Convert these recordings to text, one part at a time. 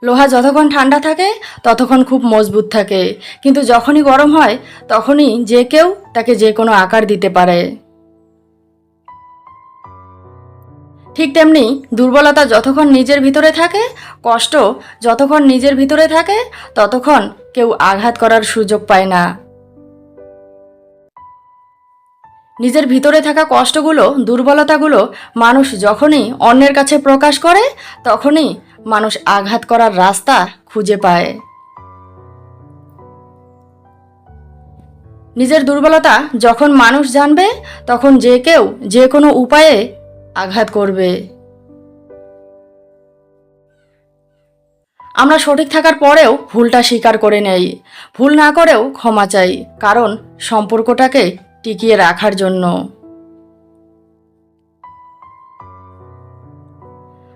লোহা যতক্ষণ ঠান্ডা থাকে ততক্ষণ খুব মজবুত থাকে, কিন্তু যখনই গরম হয় তখনই যে কেউ তাকে যে কোনো আকার দিতে পারে। ঠিক তেমনি দুর্বলতা যতক্ষণ নিজের ভিতরে থাকে, কষ্ট যতক্ষণ নিজের ভিতরে থাকে, ততক্ষণ কেউ আঘাত করার সুযোগ পায় না। নিজের ভিতরে থাকা কষ্টগুলো, দুর্বলতাগুলো মানুষ যখনই অন্যের কাছে প্রকাশ করে, তখনই মানুষ আঘাত করার রাস্তা খুঁজে পায়। নিজের দুর্বলতা যখন মানুষ জানবে, তখন যে কেউ যে কোনো উপায়ে আঘাত করবে। আমরা সঠিক থাকার পরেও ভুলটা স্বীকার করে নেই, ভুল না করেও ক্ষমা চাই, কারণ সম্পর্কটাকে টিকিয়ে রাখার জন্য।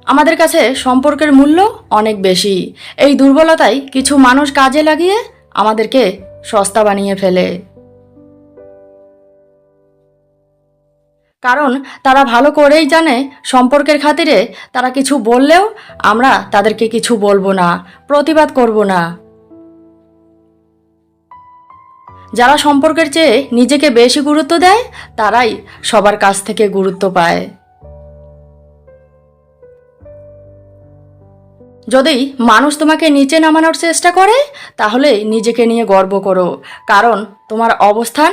আমাদের কাছে সম্পর্কের মূল্য অনেক বেশি। এই দুর্বলতাই কিছু মানুষ কাজে লাগিয়ে আমাদেরকে সস্তা বানিয়ে ফেলে, কারণ তারা ভালো করেই জানে সম্পর্কের খাতিরে তারা কিছু বললেও আমরা তাদেরকে কিছু বলবো না, প্রতিবাদ করব না। যারা সম্পর্কের চেয়ে নিজেকে বেশি গুরুত্ব দেয়, তারাই সবার কাছ থেকে গুরুত্ব পায়। যদি মানুষ তোমাকে নিচে নামানোর চেষ্টা করে, তাহলে নিজেকে নিয়ে গর্ব করো, কারণ তোমার অবস্থান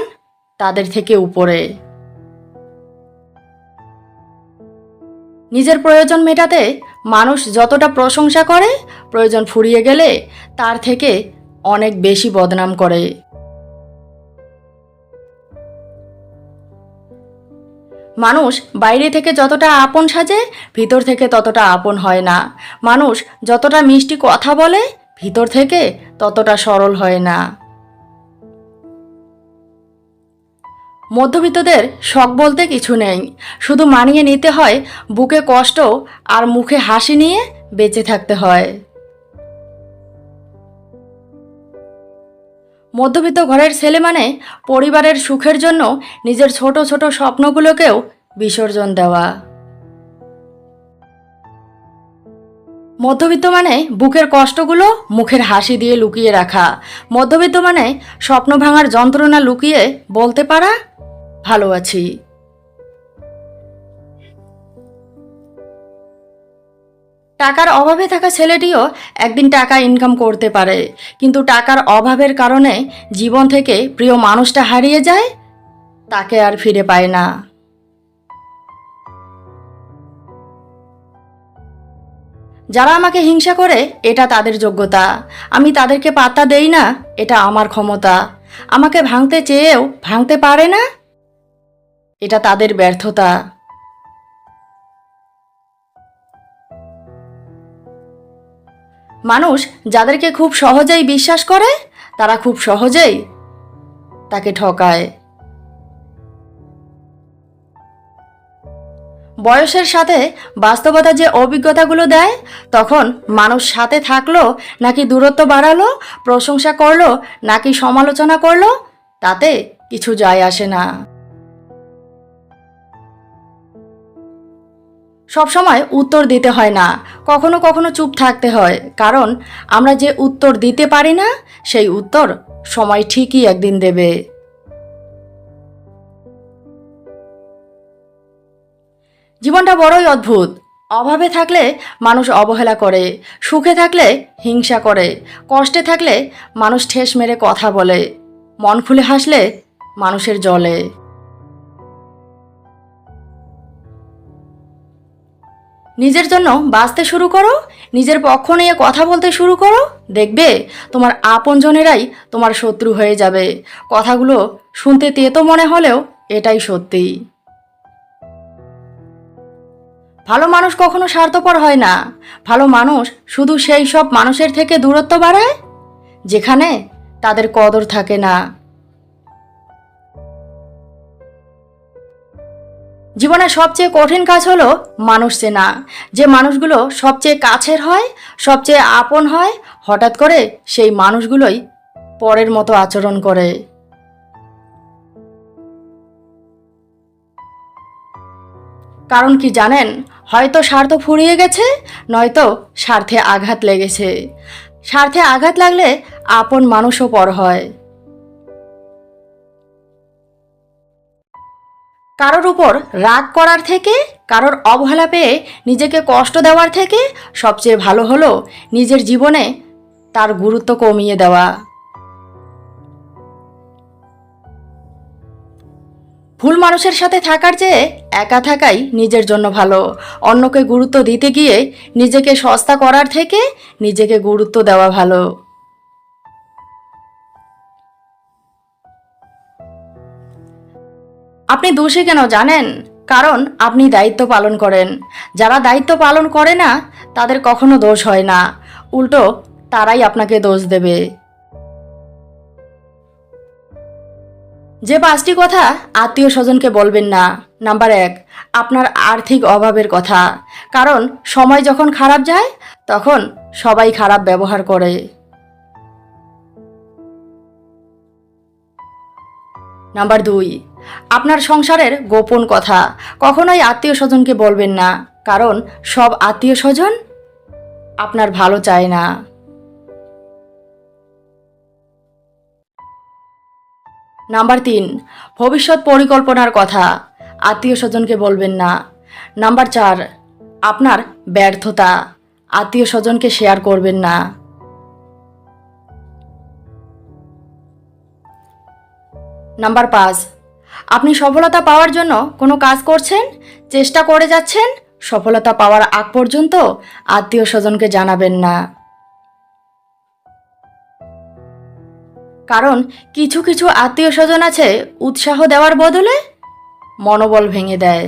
তাদের থেকে উপরে। নিজের প্রয়োজন মেটাতে মানুষ যতটা প্রশংসা করে, প্রয়োজন ফুরিয়ে গেলে তার থেকে অনেক বেশি বদনাম করে। মানুষ বাইরে থেকে যতটা আপন সাজে, ভিতর থেকে ততটা আপন হয় না। মানুষ যতটা মিষ্টি কথা বলে, ভিতর থেকে ততটা সরল হয় না। মধ্যবিত্তদের শখ বলতে কিছু নেই, শুধু মানিয়ে নিতে হয় বুকে কষ্ট আর মুখে হাসি নিয়ে বেঁচে থাকতে হয়। মধ্যবিত্ত ঘরের ছেলে মানে পরিবারের সুখের জন্য নিজের ছোট ছোট স্বপ্নগুলোকেও বিসর্জন দেওয়া। মধ্যবিত্ত মানে বুকের কষ্টগুলো মুখের হাসি দিয়ে লুকিয়ে রাখা। মধ্যবিত্ত মানে স্বপ্ন ভাঙার যন্ত্রণা লুকিয়ে বলতে পারা, ভালো আছি। টাকার অভাবে থাকা ছেলেটিও একদিন টাকা ইনকাম করতে পারে, কিন্তু টাকার অভাবের কারণে জীবন থেকে প্রিয় মানুষটা হারিয়ে যায়, তাকে আর ফিরে পায় না। যারা আমাকে হিংসা করে, এটা তাদের যোগ্যতা। আমি তাদেরকে পাত্তা দেই না, এটা আমার ক্ষমতা। আমাকে ভাঙতে চেয়েও ভাঙতে পারে না, এটা তাদের ব্যর্থতা। মানুষ যাদেরকে খুব সহজেই বিশ্বাস করে, তারা খুব সহজেই তাকে ঠকায়। বয়সের সাথে বাস্তবতা যে অভিজ্ঞতাগুলো দেয়, তখন মানুষ সাথে থাকলো নাকি দূরত্ব বাড়ালো, প্রশংসা করলো নাকি সমালোচনা করলো, তাতে কিছু যায় আসে না। সবসময় উত্তর দিতে হয় না, কখনো কখনো চুপ থাকতে হয়, কারণ আমরা যে উত্তর দিতে পারি না, সেই উত্তর সময় ঠিকই একদিন দেবে। জীবনটা বড়ই অদ্ভুত। অভাবে থাকলে মানুষ অবহেলা করে, সুখে থাকলে হিংসা করে, কষ্টে থাকলে মানুষ ঠেস মেরে কথা বলে, মন খুলে হাসলে মানুষের জ্বলে। নিজের জন্য বাঁচতে শুরু করো, নিজের পক্ষ নিয়ে কথা বলতে শুরু করো, দেখবে তোমার আপনজনেরাই তোমার শত্রু হয়ে যাবে। কথাগুলো শুনতে তেতো মনে হলেও এটাই সত্যি। ভালো মানুষ কখনো স্বার্থপর হয় না। ভালো মানুষ শুধু সেই সব মানুষের থেকে দূরত্ব বাড়ায় যেখানে তাদের কদর থাকে না। জীবনের সবচেয়ে কঠিন কাজ হলো মানুষ চেনা। যে মানুষগুলো সবচেয়ে কাছের হয়, সবচেয়ে আপন হয়, হঠাৎ করে সেই মানুষগুলোই পরের মতো আচরণ করে। কারণ কি জানেন, হয়তো স্বার্থ ফুরিয়ে গেছে, নয়তো স্বার্থে আঘাত লেগেছে। স্বার্থে আঘাত লাগলে আপন মানুষও পর হয়। কারোর উপর রাগ করার থেকে, কারোর অবহেলা পেয়ে নিজেকে কষ্ট দেওয়ার থেকে সবচেয়ে ভালো হলো নিজের জীবনে তার গুরুত্ব কমিয়ে দেওয়া। ভুল মানুষের সাথে থাকার চেয়ে একা থাকাই নিজের জন্য ভালো। অন্যকে গুরুত্ব দিতে গিয়ে নিজেকে সস্তা করার থেকে নিজেকে গুরুত্ব দেওয়া ভালো। আপনি দোষী কেন জানেন? কারণ আপনি দায়িত্ব পালন করেন। যারা দায়িত্ব পালন করে না তাদের কখনো দোষ হয় না, উল্টো তারাই আপনাকে দোষ দেবে। যে 5টি কথা আত্মীয় স্বজনকে বলবেন না। নাম্বার 1, আপনার আর্থিক অভাবের কথা। কারণ সময় যখন খারাপ যায় তখন সবাই খারাপ ব্যবহার করে। নাম্বার 2, আপনার সংসারের গোপন কথা। কখনোই আত্মীয় স্বজনকে বলবেন না, কারণ সব আত্মীয় স্বজন আপনার ভালো চায় না। নাম্বার 3, ভবিষ্যৎ পরিকল্পনার কথা। আত্মীয় স্বজনকে বলবেন না। নাম্বার 4, আপনার ব্যর্থতা। আত্মীয় স্বজনকে শেয়ার করবেন না। নাম্বার 5, আপনি সফলতা পাওয়ার জন্য কোনো কাজ করছেন, চেষ্টা করে যাচ্ছেন, সফলতা পাওয়ার আগ পর্যন্ত আত্মীয় স্বজনকে জানাবেন না। কারণ কিছু কিছু আত্মীয় স্বজন আছে উৎসাহ দেওয়ার বদলে মনোবল ভেঙে দেয়।